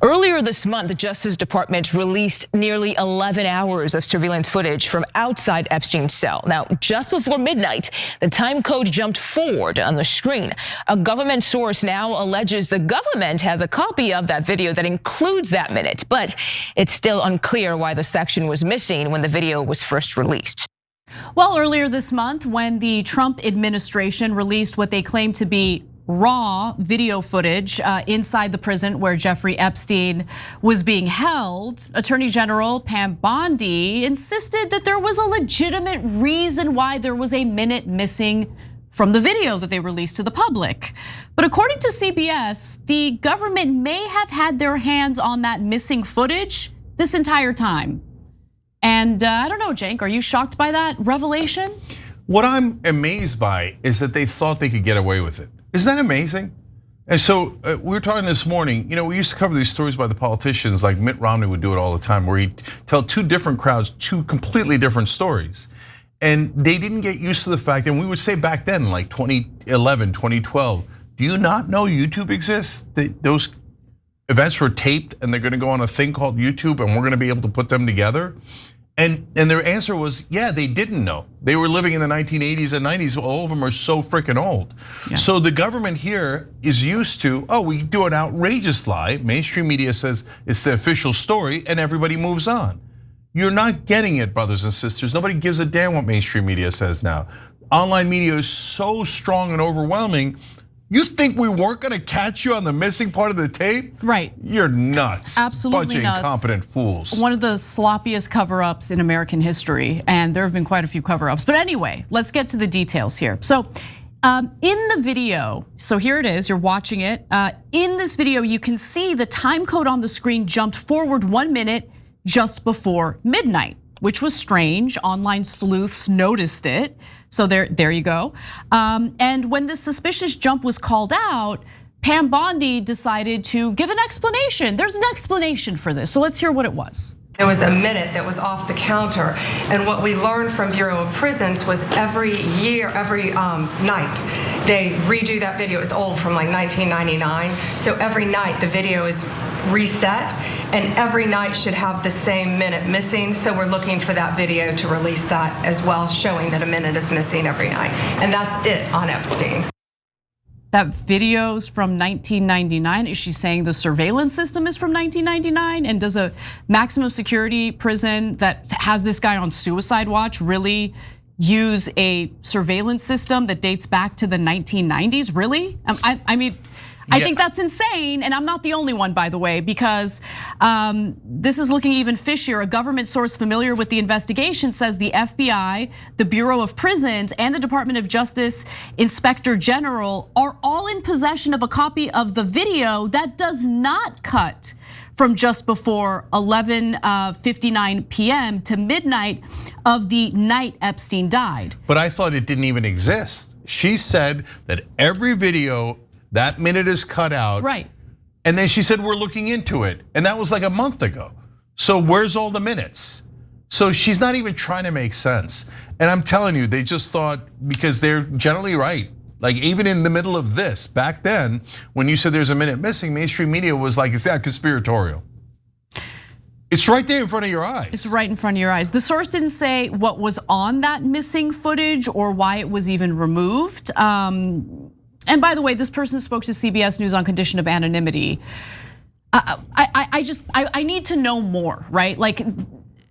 Earlier this month, the Justice Department released nearly 11 hours of surveillance footage from outside Epstein's cell. Now, just before midnight, the time code jumped forward on the screen. A government source now alleges the government has a copy of that video that includes that minute, but it's still unclear why the section was missing when the video was first released. Well, earlier this month, when the Trump administration released what they claim to be raw video footage inside the prison where Jeffrey Epstein was being held, Attorney General Pam Bondi insisted that there was a legitimate reason why there was a minute missing from the video that they released to the public. But according to CBS, the government may have had their hands on that missing footage this entire time. And I don't know, Cenk, are you shocked by that revelation? What I'm amazed by is that they thought they could get away with it. Isn't that amazing? And so we were talking this morning, we used to cover these stories by the politicians, like Mitt Romney would do it all the time, where he'd tell two different crowds, two completely different stories. And they didn't get used to the fact, and we would say back then, like 2011, 2012, do you not know YouTube exists? Those events were taped and they're gonna go on a thing called YouTube and we're gonna be able to put them together? And their answer was, yeah, they didn't know. They were living in the 1980s and 90s. All of them are so freaking old. Yeah. So the government here is used to, we do an outrageous lie. Mainstream media says it's the official story and everybody moves on. You're not getting it, brothers and sisters. Nobody gives a damn what mainstream media says now. Online media is so strong and overwhelming. You think we weren't gonna catch you on the missing part of the tape? Right. You're nuts. Absolutely nuts. Bunch of incompetent fools. One of the sloppiest cover-ups in American history, and there have been quite a few cover-ups. But anyway, let's get to the details here. So in the video, so here it is, you're watching it. In this video, you can see the time code on the screen jumped forward 1 minute just before midnight, which was strange. Online sleuths noticed it. So there you go. And when the suspicious jump was called out, Pam Bondi decided to give an explanation. There's an explanation for this. So let's hear what it was. There was a minute that was off the counter. And what we learned from Bureau of Prisons was every year, every night, they redo that video. It's old, from like 1999. So every night the video is reset, and every night should have the same minute missing. So we're looking for that video to release that as well, showing that a minute is missing every night. And that's it on Epstein. That video's from 1999. Is she saying the surveillance system is from 1999? And does a maximum security prison that has this guy on suicide watch really use a surveillance system that dates back to the 1990s? Really? I mean, I think that's insane, and I'm not the only one, by the way, because this is looking even fishier. A government source familiar with the investigation says the FBI, the Bureau of Prisons, and the Department of Justice Inspector General are all in possession of a copy of the video that does not cut from just before 11:59 p.m. to midnight of the night Epstein died. But I thought it didn't even exist. She said that every video, that minute is cut out. Right. And then she said, we're looking into it. And that was like a month ago. So where's all the minutes? So she's not even trying to make sense. And I'm telling you, they just thought, because they're generally right. Like even in the middle of this, back then, when you said there's a minute missing, mainstream media was like, is that conspiratorial? It's right there in front of your eyes. It's right in front of your eyes. The source didn't say what was on that missing footage or why it was even removed. And by the way, this person spoke to CBS News on condition of anonymity. I need to know more, right? Like,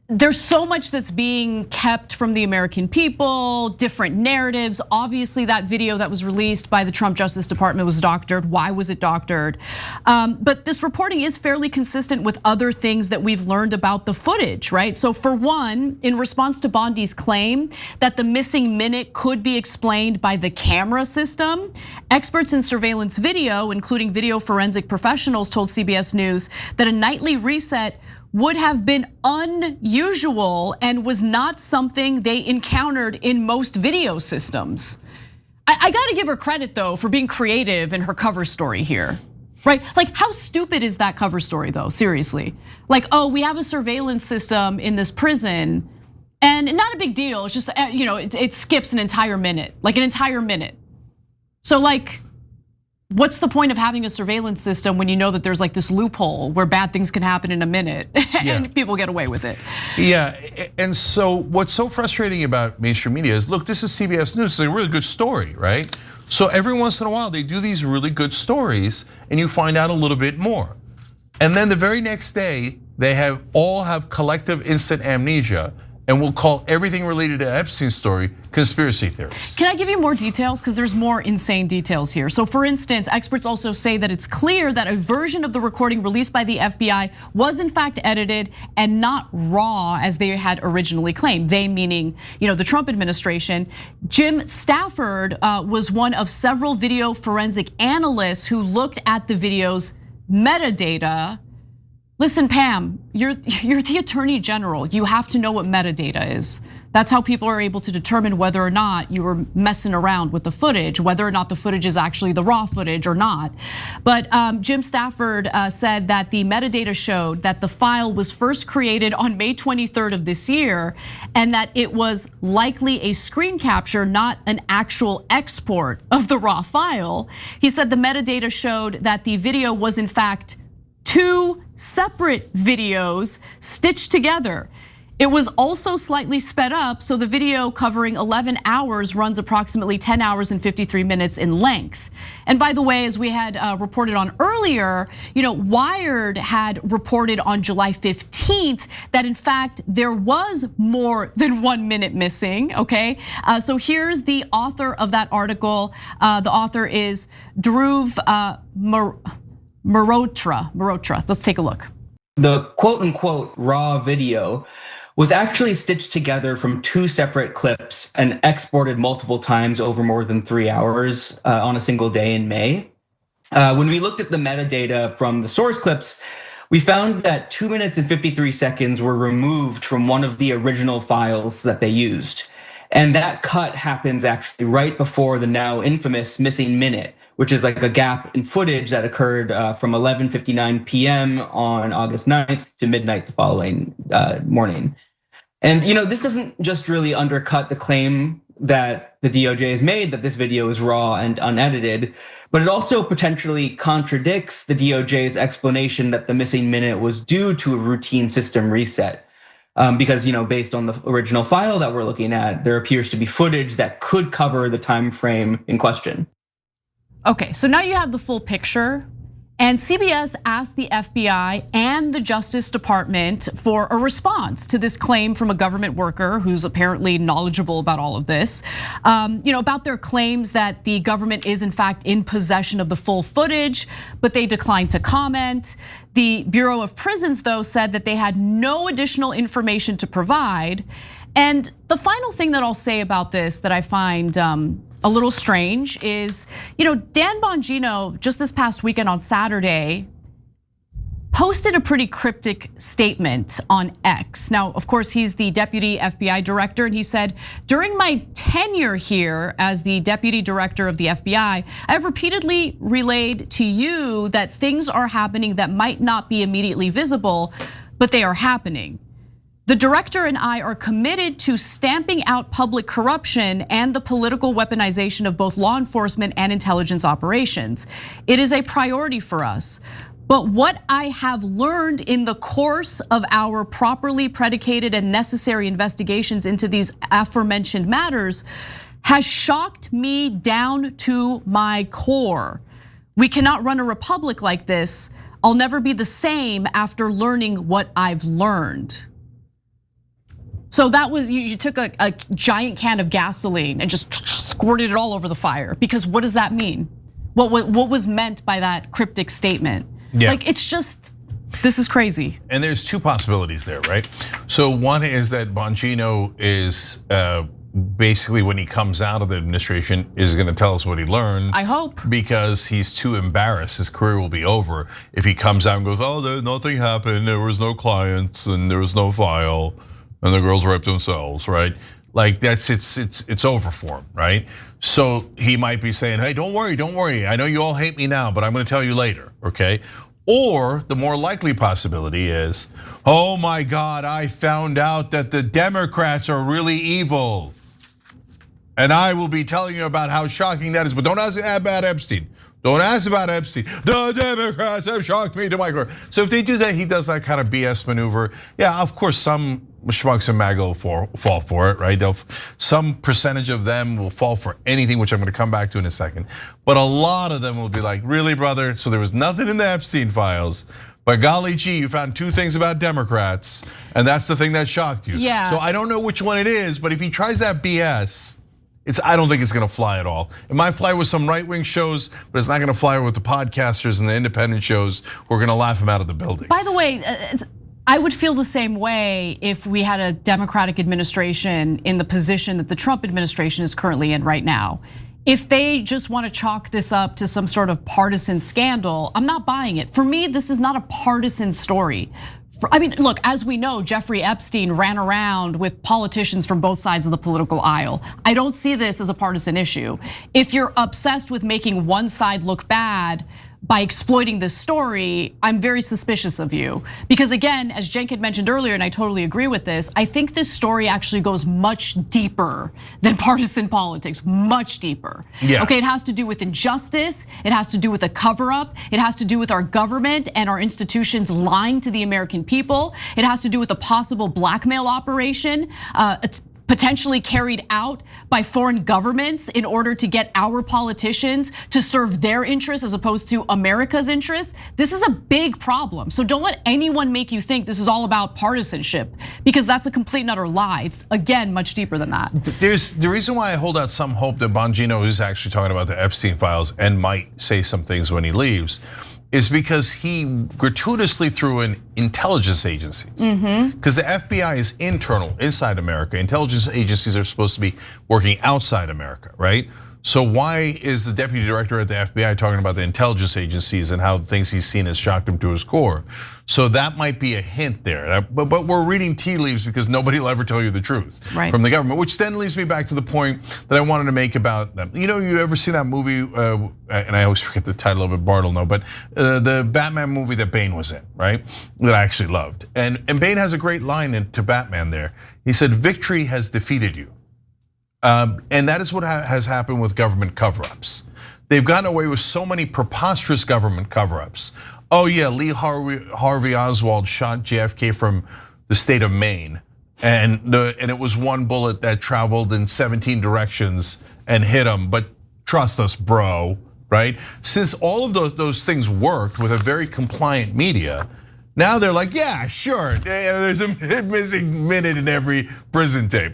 there's so much that's being kept from the American people, different narratives. Obviously, that video that was released by the Trump Justice Department was doctored. Why was it doctored? But this reporting is fairly consistent with other things that we've learned about the footage, right? So for one, in response to Bondi's claim that the missing minute could be explained by the camera system, experts in surveillance video, including video forensic professionals, told CBS News that a nightly reset would have been unusual and was not something they encountered in most video systems. I gotta give her credit though for being creative in her cover story here, right? Like, how stupid is that cover story though, seriously? Like, we have a surveillance system in this prison and not a big deal, it's just, it skips an entire minute, like an entire minute. So like, what's the point of having a surveillance system when you know that there's like this loophole where bad things can happen in a minute and people get away with it? Yeah, and so what's so frustrating about mainstream media is, look, this is CBS News, it's a really good story, right? So every once in a while they do these really good stories and you find out a little bit more. And then the very next day, they all have collective instant amnesia and will call everything related to Epstein's story conspiracy theories. Can I give you more details? Because there's more insane details here. So for instance, experts also say that it's clear that a version of the recording released by the FBI was in fact edited and not raw as they had originally claimed. They meaning, the Trump administration. Jim Stafford was one of several video forensic analysts who looked at the video's metadata. Listen, Pam, you're the Attorney General. You have to know what metadata is. That's how people are able to determine whether or not you were messing around with the footage, whether or not the footage is actually the raw footage or not. But Jim Stafford said that the metadata showed that the file was first created on May 23rd of this year, and that it was likely a screen capture, not an actual export of the raw file. He said the metadata showed that the video was in fact 2 separate videos stitched together. It was also slightly sped up, so the video covering 11 hours runs approximately 10 hours and 53 minutes in length. And by the way, as we had reported on earlier, Wired had reported on July 15th that in fact there was more than 1 minute missing, okay? So here's the author of that article. The author is Dhruv Mehrotra. Let's take a look. The quote unquote raw video was actually stitched together from 2 separate clips and exported multiple times over more than 3 hours on a single day in May. When we looked at the metadata from the source clips, we found that 2 minutes and 53 seconds were removed from one of the original files that they used. And that cut happens actually right before the now infamous missing minute, which is like a gap in footage that occurred from 11:59 p.m. on August 9th to midnight the following morning. And this doesn't just really undercut the claim that the DOJ has made that this video is raw and unedited, but it also potentially contradicts the DOJ's explanation that the missing minute was due to a routine system reset. Because based on the original file that we're looking at, there appears to be footage that could cover the time frame in question. Okay, so now you have the full picture. And CBS asked the FBI and the Justice Department for a response to this claim from a government worker who's apparently knowledgeable about all of this, about their claims that the government is in fact in possession of the full footage, but they declined to comment. The Bureau of Prisons, though, said that they had no additional information to provide. And the final thing that I'll say about this that I find a little strange is, Dan Bonino just this past weekend on Saturday posted a pretty cryptic statement on X. Now, of course, he's the deputy FBI director, and he said, during my tenure here as the deputy director of the FBI, I have repeatedly relayed to you that things are happening that might not be immediately visible, but they are happening. The director and I are committed to stamping out public corruption and the political weaponization of both law enforcement and intelligence operations. It is a priority for us. But what I have learned in the course of our properly predicated and necessary investigations into these aforementioned matters has shocked me down to my core. We cannot run a republic like this. I'll never be the same after learning what I've learned. So that was, you took a giant can of gasoline and just squirted it all over the fire, because what does that mean? What was meant by that cryptic statement? Yeah. Like, it's just, this is crazy. And there's 2 possibilities there, right? So one is that Bonino is basically, when he comes out of the administration, is gonna tell us what he learned. I hope. Because he's too embarrassed, his career will be over if he comes out and goes, oh, nothing happened, there was no clients and there was no file. And the girls raped themselves, right? Like it's over for him, right? So he might be saying, hey, don't worry. I know you all hate me now, but I'm gonna tell you later, okay? Or the more likely possibility is, oh my God, I found out that the Democrats are really evil. And I will be telling you about how shocking that is, but don't ask about Epstein. Don't ask about Epstein. The Democrats have shocked me to my core. So if they do that, he does that kind of BS maneuver. Yeah, of course, some schmucks and MAGA will fall for it, right? Some percentage of them will fall for anything, which I'm going to come back to in a second. But a lot of them will be like, really, brother? So there was nothing in the Epstein files. But golly gee, you found 2 things about Democrats, and that's the thing that shocked you. Yeah. So I don't know which one it is, but if he tries that BS, I don't think it's gonna fly at all. It might fly with some right-wing shows, but it's not gonna fly with the podcasters and the independent shows who are gonna laugh him out of the building. By the way, I would feel the same way if we had a Democratic administration in the position that the Trump administration is currently in right now. If they just want to chalk this up to some sort of partisan scandal, I'm not buying it. For me, this is not a partisan story. I mean, look, as we know, Jeffrey Epstein ran around with politicians from both sides of the political aisle. I don't see this as a partisan issue. If you're obsessed with making one side look bad by exploiting this story, I'm very suspicious of you. Because again, as Cenk had mentioned earlier, and I totally agree with this, I think this story actually goes much deeper than partisan politics, much deeper. Yeah. Okay, it has to do with injustice, it has to do with a cover up, it has to do with our government and our institutions lying to the American people. It has to do with a possible blackmail operation. It's potentially carried out by foreign governments in order to get our politicians to serve their interests as opposed to America's interests. This is a big problem. So don't let anyone make you think this is all about partisanship, because that's a complete and utter lie. It's, again, much deeper than that. There's the reason why I hold out some hope that Bonino is actually talking about the Epstein files and might say some things when he leaves, is because he gratuitously threw in intelligence agencies. Because the FBI is internal, inside America. Intelligence agencies are supposed to be working outside America, right? So why is the deputy director at the FBI talking about the intelligence agencies and how things he's seen has shocked him to his core? So that might be a hint there. But we're reading tea leaves because nobody will ever tell you the truth from the government. Which then leads me back to the point that I wanted to make about them. You know, you ever seen that movie, and I always forget the title of it, Bart will know, but the Batman movie that Bane was in, right? That I actually loved. And Bane has a great line to Batman there. He said, "Victory has defeated you." And that is what has happened with government cover-ups. They've gotten away with so many preposterous government cover-ups. Oh yeah, Lee Harvey Oswald shot JFK from the state of Maine, and it was one bullet that traveled in 17 directions and hit him. But trust us, bro, right? Since all of those things worked with a very compliant media, now they're like, yeah, sure, there's a missing minute in every prison tape.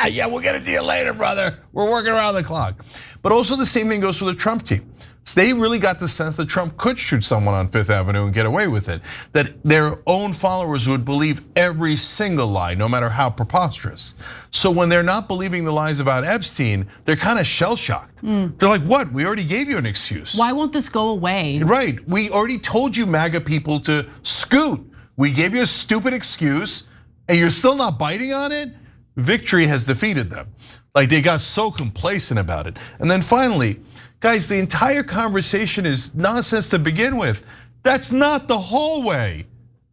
Yeah, we'll get it to you later, brother. We're working around the clock. But also the same thing goes for the Trump team. So they really got the sense that Trump could shoot someone on Fifth Avenue and get away with it. That their own followers would believe every single lie, no matter how preposterous. So when they're not believing the lies about Epstein, they're kind of shell-shocked. They're like, what? We already gave you an excuse. Why won't this go away? Right, we already told you MAGA people to scoot. We gave you a stupid excuse and you're still not biting on it? Victory has defeated them. Like they got so complacent about it. And then finally, guys, the entire conversation is nonsense to begin with. That's not the hallway.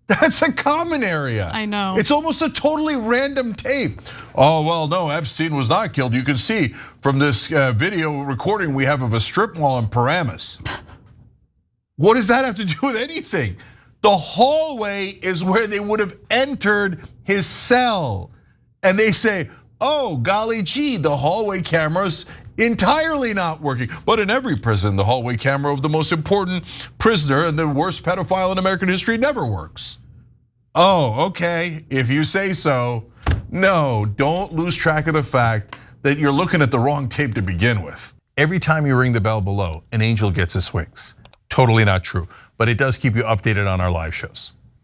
That's a common area. I know. It's almost a totally random tape. Oh, well, no, Epstein was not killed. You can see from this video recording we have of a strip mall in Paramus. What does that have to do with anything? The hallway is where they would have entered his cell. And they say, oh, golly gee, the hallway cameras entirely not working. But in every prison, the hallway camera of the most important prisoner and the worst pedophile in American history never works. Oh, okay, if you say so. No, don't lose track of the fact that you're looking at the wrong tape to begin with. Every time you ring the bell below, an angel gets his wings. Totally not true, but it does keep you updated on our live shows.